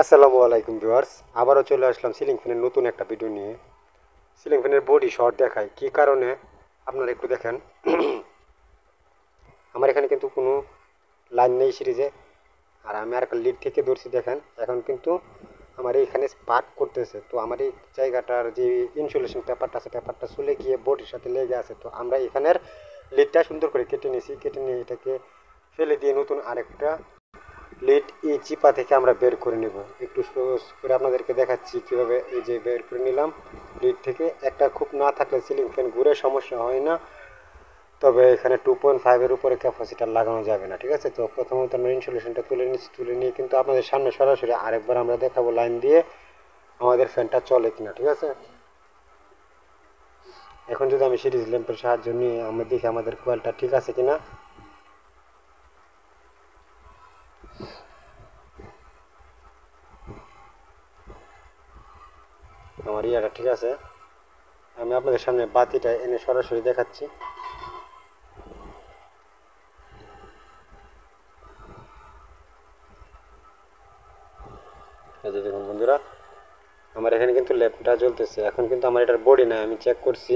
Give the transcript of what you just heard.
আসসালামু আলাইকুম ভিউয়ার্স, আবারও চলে আসলাম সিলিং ফ্যানের নতুন একটা ভিডিও নিয়ে। সিলিং ফ্যানের বডি শর্ট দেখায় কী কারণে আপনারা একটু দেখেন। আমার এখানে কিন্তু কোনো লাইন নেই সিরিজে, আর আমি আর একটা লিড থেকে ধরছি দেখেন। এখন কিন্তু আমার এইখানে স্পার্ক করতেছে, তো আমার এই জায়গাটার যে ইনসুলেশন পেপারটা আছে, পেপারটা চলে গিয়ে বডির সাথে লেগে আছে। তো আমরা এখানের লিডটা সুন্দর করে কেটে নিয়েছি, কেটে নিয়ে এটাকে ফেলে দিয়ে নতুন আরেকটা লিড এই চিপা থেকে আমরা বের করে নেব। একটু সহজ করে আপনাদেরকে দেখাচ্ছি কিভাবে। এই যে বের করে নিলাম লিড থেকে। একটা খুব না থাকলে সিলিং ফ্যান ঘুরে সমস্যা হয় না, তবে এখানে 2.5-এর উপরে ক্যাপাসিটার লাগানো যাবে না, ঠিক আছে। তো প্রথমত আমরা ইনসুলেশনটা তুলে নিচ্ছি, তুলে নিয়ে কিন্তু আপনাদের সামনে সরাসরি আরেকবার আমরা দেখাবো লাইন দিয়ে আমাদের ফ্যানটা চলে কিনা, ঠিক আছে। এখন যদি আমি সিরিজ ল্যাম্পের সাহায্য নিয়ে আমরা দেখি আমাদের কোয়েলটা ঠিক আছে কিনা। আমার ইয়াটা ঠিক আছে। আমি আপনাদের সামনে বাতিটা এনে সরাসরি দেখাচ্ছি। এই যে দেখুন বন্ধুরা, আমার এখানে কিন্তু ল্যাম্পটা জ্বলতেছে। এখন কিন্তু আমার এটার বডি নাই, আমি চেক করছি